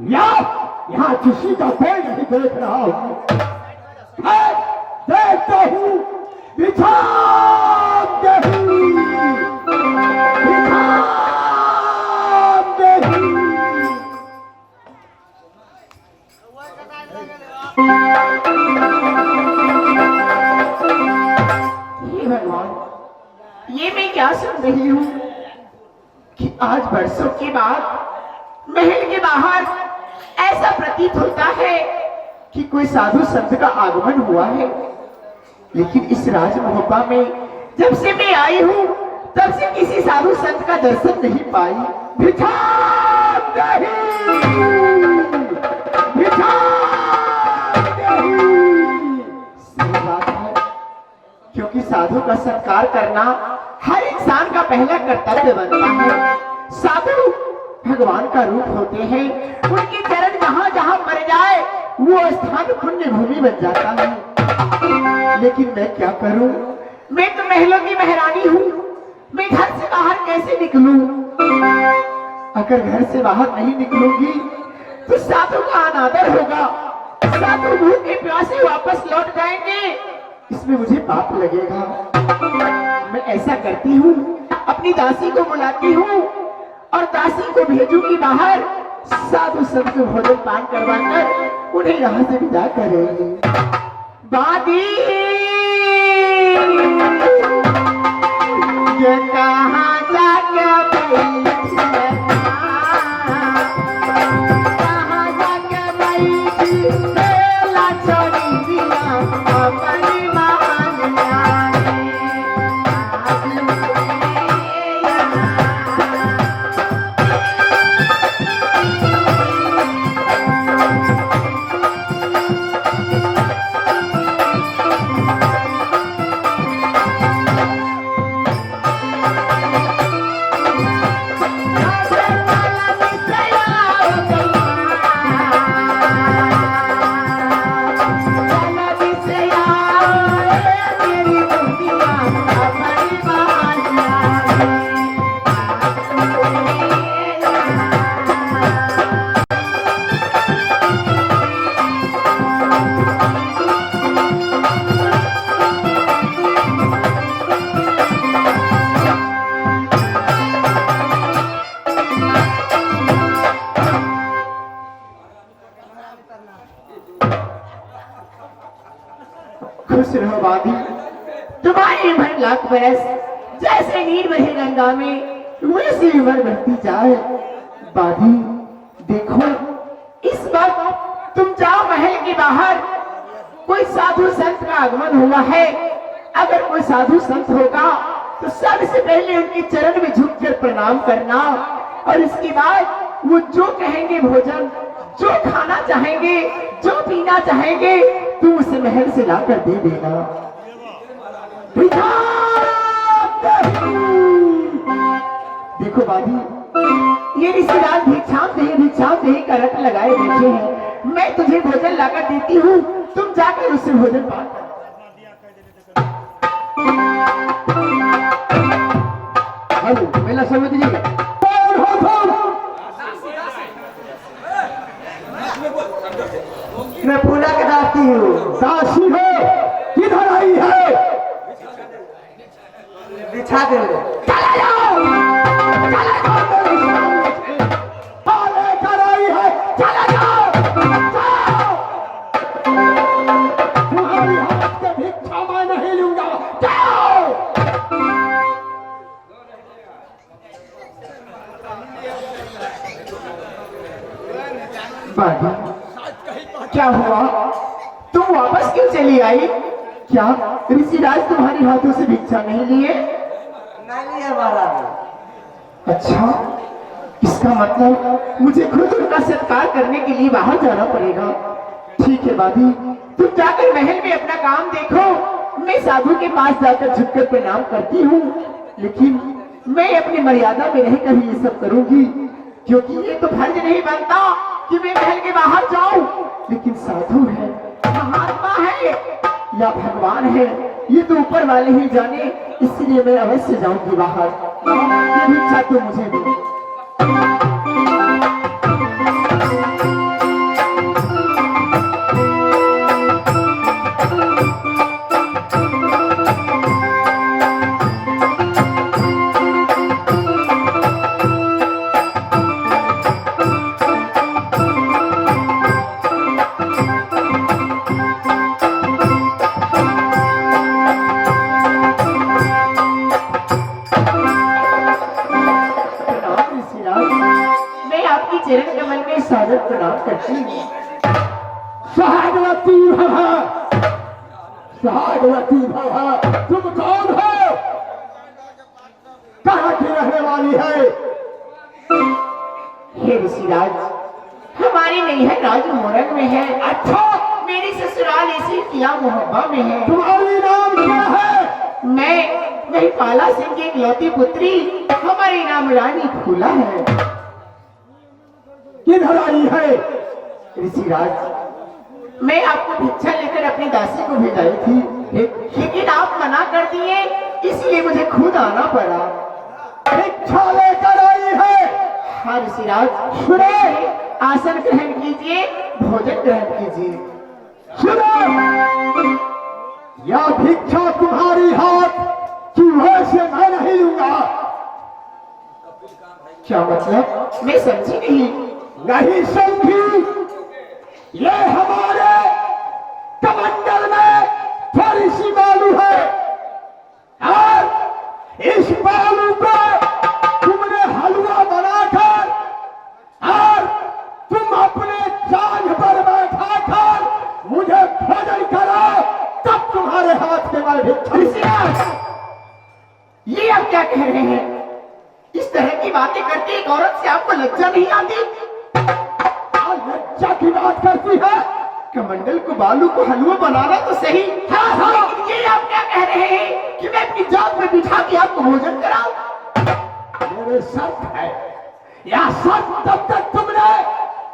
यहाँ किसी का कोई नहीं देख रहा हूँ। देखता हूँ बिछाम देही, बिछाम देही। हे भगवान, ये मैं क्या सुन रही हूँ कि आज बरसों के बाद महल के बाहर ऐसा प्रतीत होता है कि कोई साधु संत का आगमन हुआ है। लेकिन इस राजमहल में जब से मैं आई हूँ तब से किसी साधु संत का दर्शन नहीं पाई। बिछाम देही, बिछाम देही। सही बात है, क्योंकि साधु का सत्कार करना हर इंसान का पहला कर्तव्य बनता है। साधु भगवान का रूप होते हैं, उनके चरण जहाँ जहाँ पड़ जाए वो स्थान पुण्य भूमि बन जाता है। लेकिन मैं क्या करूं, मैं तो महलों की महारानी हूँ, मैं घर से बाहर कैसे निकलूं? अगर घर से बाहर नहीं निकलूंगी तो साधु का अनादर होगा, साधु भूखे प्यासे वापस लौट जाएंगे, इसमें मुझे पाप लगेगा। मैं ऐसा करती हूँ, अपनी दासी को बुलाती हूँ और दासी को भेजूंगी बाहर, साधु संत को भोजन पान करवाकर उन्हें यहाँ से विदा करेंगे। दादी ये कहाँ जाके बैठी है, कहाँ जाके बैठी बेला छोड़ी दिया अपनी महानिया ने। खुश रहो बादी, तुम्हारी उम्र लाख बरस, जैसे नीर बहे गंगा में वैसी उम्र बढ़ती जाए। बादी देखो, इस वक्त तुम जाओ महल के बाहर, कोई साधु संत का आगमन हुआ है। अगर कोई साधु संत होगा तो सबसे पहले उनके चरण में झुककर प्रणाम करना, और इसके बाद वो जो कहेंगे भोजन, जो खाना चाहेंगे, जो पीना चाहेंगे, तुम उसे महल से लाकर दे देना। देखो बादी, ये रिश्तेदार भिक्षाम दे का रट लगाए बैठे हैं। मैं तुझे भोजन लाकर देती हूँ, तुम जाकर उससे भोजन पान कर। हेलो मेला समिति जी, मैं पूना के दासी हूँ। दासी हो, किधर आई है? बिछा दे। चला जाओ, चला जाओ, लेकर आई है, चला जाओ, जाओ। तुम्हारी हाथ से भिक्षा मैं नहीं लूंगा, जाओ। बाजी, क्या हुआ? तुम वापस क्यों चली आई? क्या ऋषिराज तुम्हारे हाथों से भिक्षा नहीं लिए? नहीं लिए महाराज। अच्छा, इसका मतलब मुझे खुद उनका सत्कार करने के लिए बाहर जाना पड़ेगा। ठीक है बादी, तुम जाकर महल में अपना काम देखो, मैं साधु के पास जाकर झुककर प्रणाम करती हूँ। लेकिन मैं अपनी मर्यादा में रहकर ये सब करूंगी, क्योंकि ये तो फर्ज नहीं बनता कि मैं महल के बाहर जाऊं। लेकिन साधु है, महात्मा है या भगवान है, ये तो ऊपर वाले ही जाने, इसलिए मैं अवश्य जाऊंगी बाहर। ये भिक्षा तो मुझे दो। आपकी चरण कमल में सादर प्रणाम करती हूँ। सहागवती भव, सहागवती भव। तुम कौन हो? कहाँ की रहने वाली है? हे ऋषिराज, हमारी नैहर राज मोरंग में है। अच्छा, मेरी ससुराल इसी किया मोहब्बा में है। तुम्हारी नाम क्या है? मैं महिपाला सिंह की इकलौती पुत्री, हमारी नाम रानी फूला है। किधर आई है? ऋषिराज, मैं आपको भिक्षा लेकर अपनी दासी को भेजाई थी, लेकिन आप मना कर दिए, इसलिए मुझे खुद आना पड़ा। भिक्षा लेकर आई है? हाँ ऋषिराज। सुनो, आसन ग्रहण कीजिए, भोजन ग्रहण कीजिए। सुनो, यह भिक्षा तुम्हारी हाथ की वैसे मैं नहीं लूंगा। क्या मतलब? मैं समझी नहीं। नहीं समझी? ये हमारे कमंडल में थोड़ी सी बालू है, और इस बालू को तुमने हलवा बनाकर और तुम अपने जांघ पर बैठाकर मुझे भोजन करो, तब तुम्हारे हाथ के मैं भिक्षा। ये आप क्या कह रहे हैं? इस तरह की बातें करती एक औरत से आपको लज्जा नहीं आती? लज्जा की बात करती है? कमंडल को बालू को हलवा बनाना तो सही, हाँ, हाँ। लेकिन ये आप क्या कह रहे हैं कि मैं अपनी जात में बिठा के आपको भोजन कराऊं? मेरे शर्त है, यह शर्त तब तक तुमने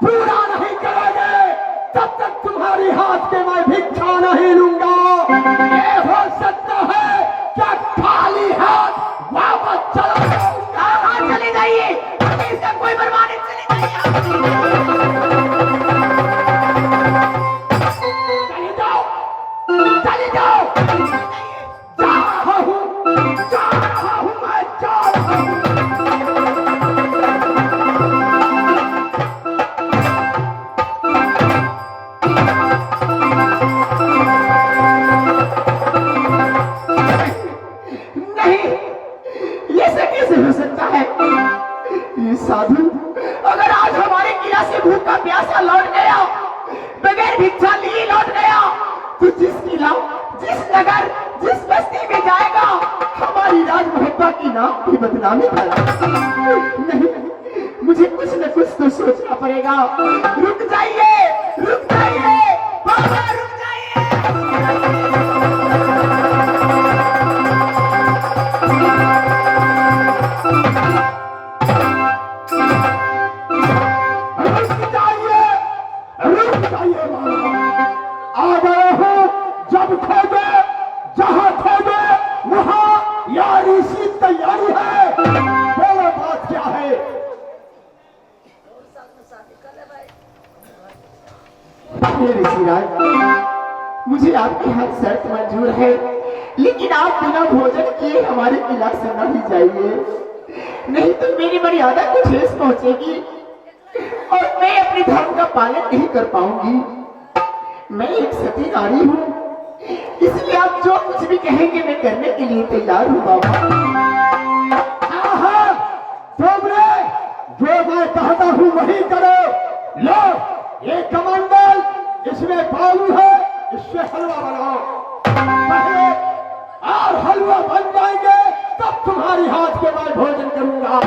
पूरा नहीं करोगे, तब तक तुम्हारी हाथ के मैं भिक्षा नहीं लूंगा। ये हो सकता है क्या खाली हाथ वापस चला जाऊंगा? हाँ, चले जाइए, इसका कोई बर्बाद नहीं, चले जाइए। चले जाओ, जा रहा हूँ, जा रहा हूँ, मैं जा रहा हूँ। नहीं, ये सब कैसे हो सकता है? ये साधु अगर आज हमारे किला से भूखा प्यासा लौट गया, बगैर भिक्षा लिए लौट गया, तो जिस किला, जिस नगर, जिस बस्ती में जाएगा, हमारी राज मोहब्बा की नाम की बदनामी करेगा। नहीं, मुझे कुछ न कुछ तो सोचना पड़ेगा। रुक जाइए, रुक जाइए बाबा, रुक जाइए। रुक जाइए बाबा, आ गए हो। जब खोजे, जहाँ खोजे, वहाँ यार इसी तैयारी है। बोलो, बात क्या है? ऋषिराज, मुझे आपकी हर शर्त मंजूर है, लेकिन आप बिना भोजन किए हमारे किला से नहीं जाइए, नहीं तो मेरी मर्यादा को ठेस पहुंचेगी और मैं अपने धर्म का पालन नहीं कर पाऊंगी। मैं एक सती नारी हूँ, इसलिए आप जो कुछ भी कहेंगे मैं करने के लिए तैयार हूँ बाबा। तुमने जो मैं कहता हूँ वही करो। लो, ये कमंडल, इसमें बालू है, इससे हलवा बनाओ। पहले और हलवा बन जाएंगे, तब तुम्हारी हाथ के मैं भोजन करूंगा।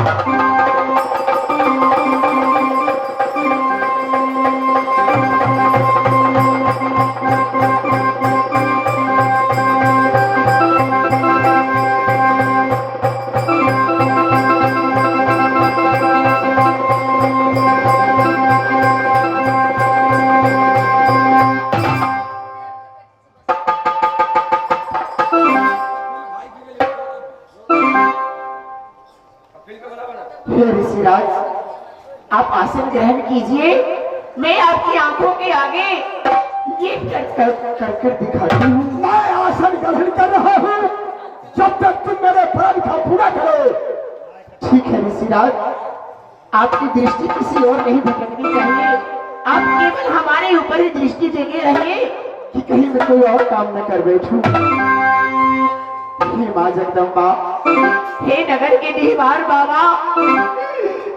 ऋषिराज, आप आसन ग्रहण कीजिए, मैं आपकी आंखों के आगे ये कर दिखाती हूँ। मैं आसन ग्रहण कर रहा हूँ, जब तक तुम मेरे प्रण का पूरा करो। ठीक है ऋषिराज, आपकी दृष्टि किसी और नहीं भटकनी चाहिए। आप केवल हमारे ऊपर ही दृष्टि देके रहिए कि कहीं मैं कोई और काम न कर बैठूं। हे माँ जगदम्बा, हे नगर के दीवार बाबा,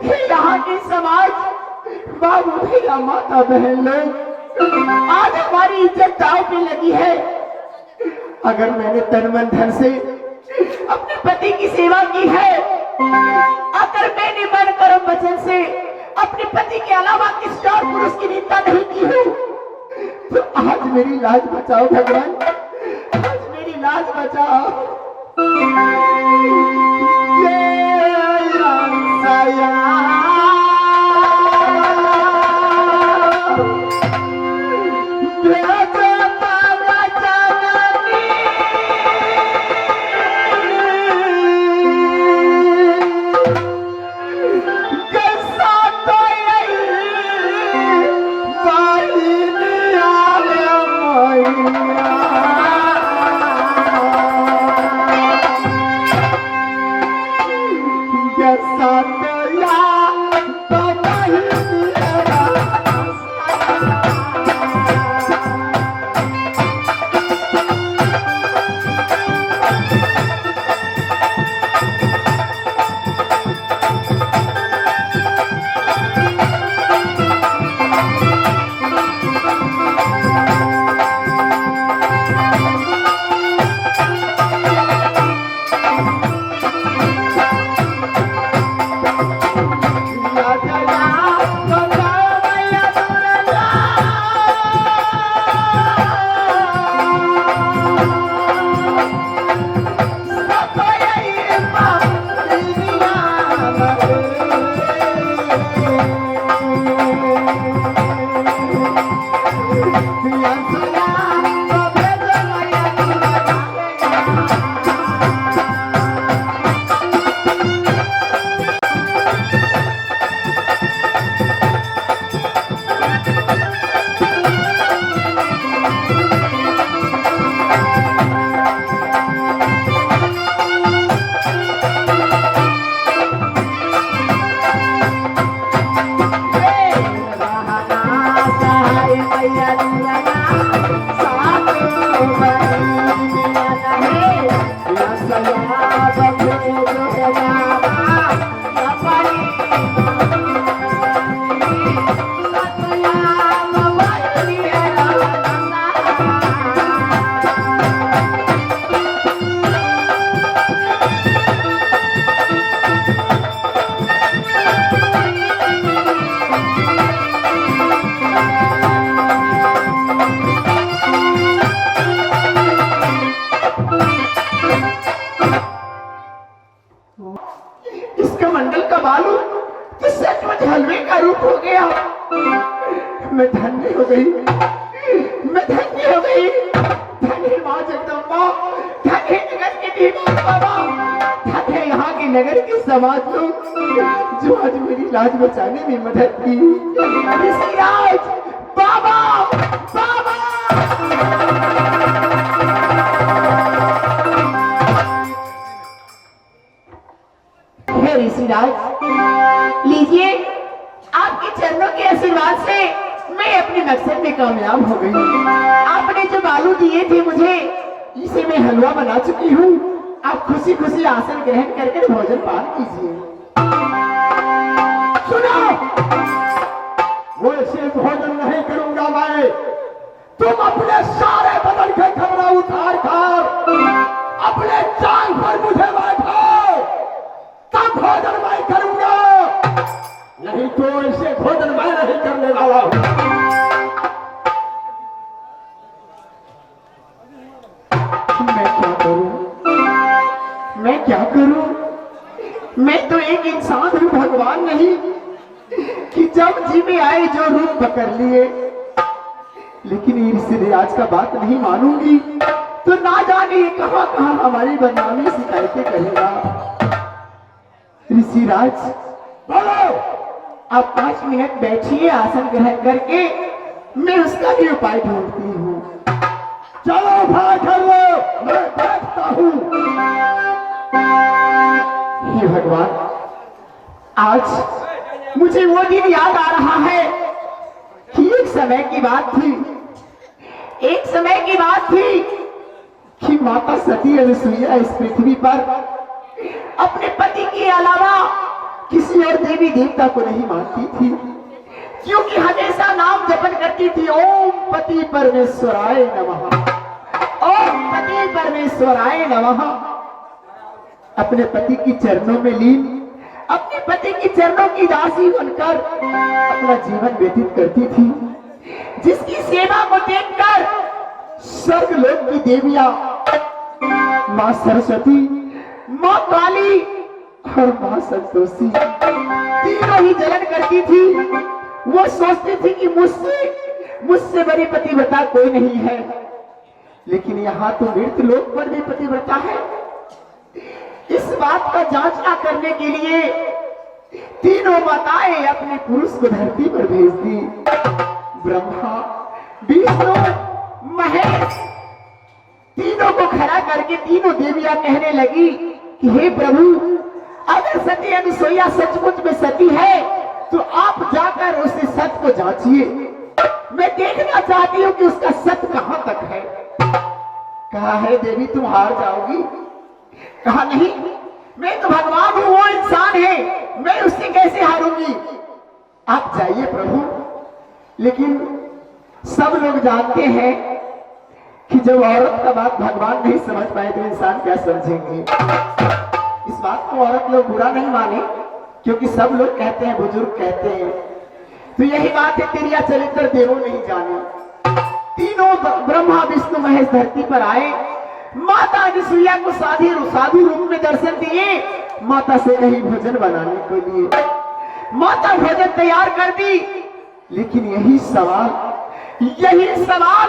हे यहाँ के समाज बाबू भैया, माता बहन लोग, आज हमारी इज्जत दांव पे लगी है। अगर मैंने तन मन धन से अपने पति की सेवा की है, अगर मैंने मन कर्म वचन से अपने पति के अलावा किसी और पुरुष की निंदा नहीं की है, तो आज मेरी लाज बचाओ भगवान, आज मेरी लाज बचाओ। इसका मंडल का बालू तो सचमुच हलवे का रूप हो गया। मैं धन्य हो गई, मैं धन्य हो गई। धन्य माँ जगदम्बा, धन्य नगर के दीवान बाबा, धन्य यहाँ के नगर के समाज लोग जो आज मेरी लाज बचाने में मदद की। ऋषिराज बाबा, बाबा। ऋषिराज, लीजिए, आपके चरणों के आशीर्वाद से मैं अपने मकसद में कामयाब हो गई। आपने जो बालू दिए थे मुझे, इसे मैं हलवा बना चुकी हूँ। आप खुशी खुशी आसन ग्रहण करके भोजन पान कीजिए। सुनो, वो ऐसे भोजन नहीं करूंगा मैं। तुम अपने सारे बदन के कपड़ा उतार कर अपने जान पर मुझे बैठाओ, तब भोजन मैं करूंगा, नहीं तो ऐसे भोजन मैं नहीं करने वाला हूं। मैं क्या करूं, मैं क्या करूं? मैं तो एक इंसान हूं, भगवान नहीं कि जब जी में आए जो रूप पकड़ लिए। लेकिन इसलिए आज का बात नहीं मानूंगी तो ना जाने कहां कहां हमारी बदनामी शिकायतें करेगा। ऋषिराज, बोलो। आप 5 मिनट बैठिए आसन ग्रहण करके, मैं उसका भी उपाय ढूंढती हूँ। चलो भाई कर लो, मैं देखता हूँ। हे भगवान, आज मुझे वो दिन याद आ रहा है कि एक समय की बात थी, एक समय की बात थी कि माता सती अनुसुईया इस पृथ्वी पर अपने पति के अलावा किसी और देवी देवता को नहीं मानती थी। क्योंकि हमेशा नाम जपन करती थी, ओम पति परमेश्वराय नमः, ओम पति परमेश्वराय नमः। अपने पति की चरणों में लीन, अपने पति की चरणों की दासी बनकर अपना जीवन व्यतीत करती थी, जिसकी सेवा को देखकर स्वर्गलोक की देवियां मां सरस्वती, मां काली और मां संतोषी तीनों ही जलन करती थी। वो सोचती थी कि मुझसे बड़ी पतिव्रता कोई नहीं है, लेकिन यहाँ तो मृत लोक पर भी पतिव्रता है। इस बात का जांचना करने के लिए तीनों माताएं अपने पुरुष को धरती पर भेज दी। ब्रह्मा, विष्णु, महेश तीनों को खड़ा करके तीनों देवियां कहने लगी कि हे प्रभु, अगर सती अनुसुईया सचमुच में सती है तो आप जाकर उससे सत्य को जांचिए। मैं देखना चाहती हूँ कि उसका सत्य कहां तक है। कहा है देवी तुम हार जाओगी। कहा नहीं, मैं तो भगवान हूं, वो इंसान है, मैं उससे कैसे हारूंगी। आप जाइए प्रभु। लेकिन सब लोग जानते हैं कि जब औरत का बात भगवान नहीं समझ पाए तो इंसान क्या समझेंगे। इस बात को औरत लोग बुरा नहीं माने, क्योंकि सब लोग कहते हैं, बुजुर्ग कहते हैं, तो यही बात है, तेरिया चरित्र देवो नहीं जाने। तीनों ब्रह्मा विष्णु महेश धरती पर आए। माता अनुसुईया को साधु रूप में दर्शन दिए। माता से कही भोजन बनाने के लिए। माता भोजन तैयार कर दी, लेकिन यही सवाल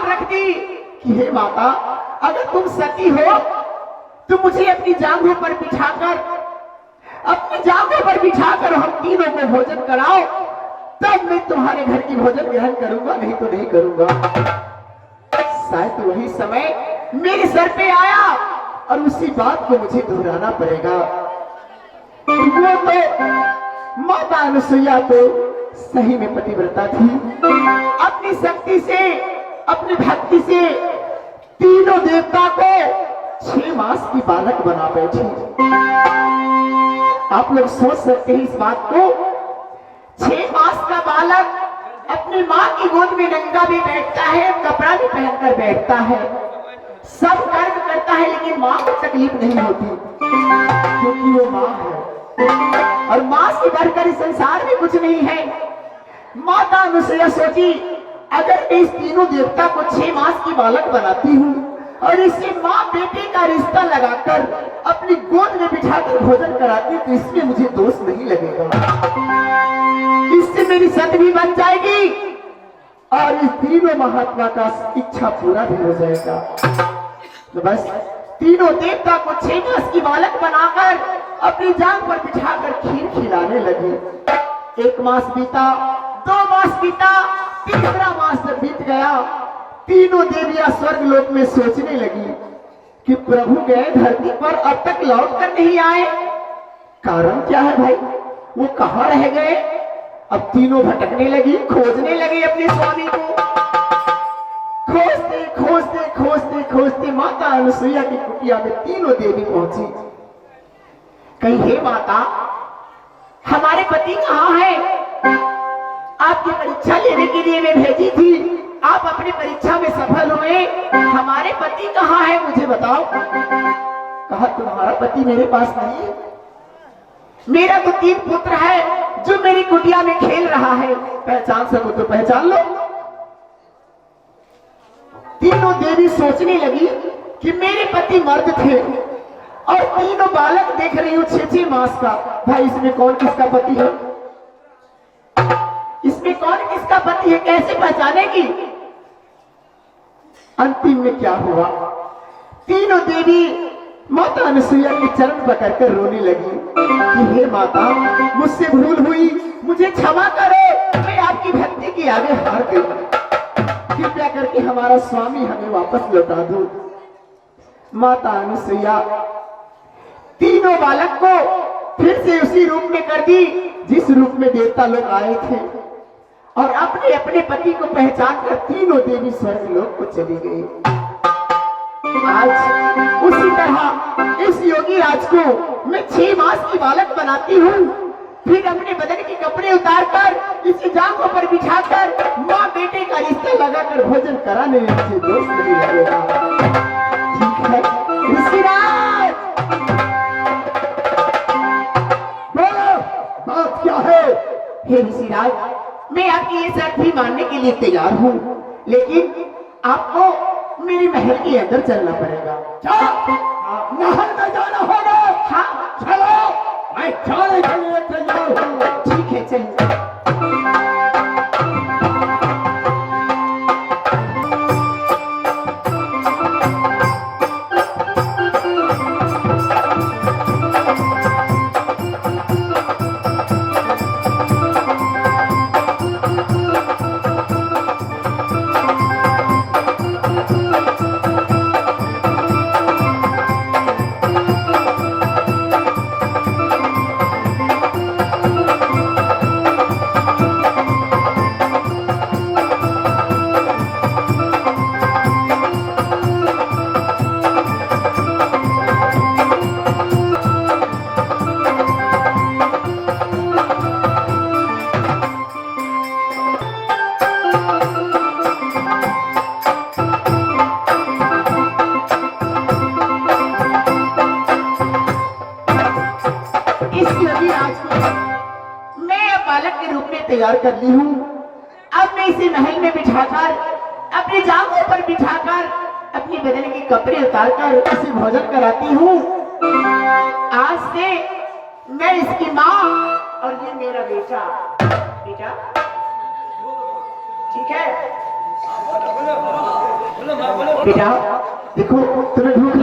रख दी कि हे माता, अगर तुम सती हो तो मुझे अपनी जांघों पर बिठाकर हम तीनों को भोजन कराओ, तब मैं तुम्हारे घर की भोजन ग्रहण करूंगा, नहीं तो नहीं करूंगा। शायद वही समय मेरे सर पे आया और उसी बात को मुझे दोहराना पड़ेगा। वो तो माता अनुसुईया तो सही में पतिव्रता थी। अपनी शक्ति से, अपनी भक्ति से तीनों देवता को 6 मास की बालक बना बैठी। आप लोग सोच सकते हैं इस बात को। 6 मास का बालक अपनी माँ की गोद में नंगा भी बैठता है, कपड़ा भी पहनकर बैठता है, सब कर्म करता है, लेकिन माँ को तकलीफ नहीं होती, क्योंकि वो माँ है और माँ से बढ़कर इस संसार में कुछ नहीं है। माता अनुसुईया सोची, अगर मैं इस तीनों देवता को 6 मास की बालक बनाती हूँ और इसे माँ बेटे का रिश्ता लगाकर अपनी गोद में बिठाकर भोजन कराती, तो इसमें मुझे दोष नहीं लगेगा। इससे मेरी सत भी बन जाएगी और इस तीनों महात्मा का इच्छा पूरा भी हो जाएगा। तो बस तीनों देवता को 6 मास की बालक बनाकर अपनी जांघ पर बिठाकर खीर खिलाने लगे। 1 मास बीता, 2 मास बीता, 3रा मास जब बीत गया, तीनों देवियां स्वर्गलोक में सोचने लगी कि प्रभु गए धरती पर, अब तक लौट कर नहीं आए। कारण क्या है भाई, वो कहाँ रह गए। अब तीनों भटकने लगी, खोजने लगी अपने स्वामी को। खोजते खोजते खोजते खोजते माता अनुसुईया की कुटिया में तीनों देवी पहुंची। कही, हे माता, हमारे पति कहाँ है। आपकी परीक्षा लेने के लिए मैं भेजी थी, आप अपनी परीक्षा में सफल हुए, हमारे पति कहाँ है, मुझे बताओ। कहा, तुम्हारा पति मेरे पास नहीं है। मेरा तो 3 पुत्र है जो मेरी कुटिया में खेल रहा है, पहचान सको तो पहचान लो। तीनों देवी सोचने लगी कि मेरे पति मर्द थे और तीनों बालक देख रही हूं 6 मास का। भाई इसमें कौन किसका पति है, इसमें कौन किसका पति है, कैसे पहचानेगी। अंतिम में क्या हुआ, तीनों देवी माता अनुसुईया के चरण पकड़कर रोने लगी कि हे माता, मुझसे भूल हुई, मुझे क्षमा करो, मैं आपकी भक्ति की आगे हार गई, कृपया करके हमारा स्वामी हमें वापस लौटा दो। माता अनुसुईया तीनों बालक को फिर से उसी रूप में कर दी जिस रूप में देवता लोग आए थे और अपने अपने पति को पहचान कर तीनों देवी स्वर्गलोक को चली गई। आज उसी तरह इस योगी राज को मैं 6 मास की बालक बनाती हूँ, फिर अपने बदन के कपड़े उतारकर इसे जांघों पर पर बिठाकर माँ बेटे का रिश्ता लगाकर भोजन कराने में मुझे दोष नहीं लगेगा। ठीक है ऋषिराज, बोलो बात क्या है? हे ऋषिराज, मैं आपकी ये शर्त भी मानने के लिए तैयार हूँ, लेकिन आपको मेरे महल के अंदर चलना पड़ेगा। क्या महल में जाना होगा? हाँ चलो, मैं जाने के लिए तैयार हूँ। ठीक है चलिए। तैयार कर ली हूँ। अब मैं इसे महल में बिठाकर, अपनी जांघों पर बिठाकर, अपनी बदन के कपड़े उतारकर इसे भोजन कराती हूँ। आज से मैं इसकी माँ और ये मेरा बेटा। बेटा ठीक है? बेटा देखो तुम्हें भूख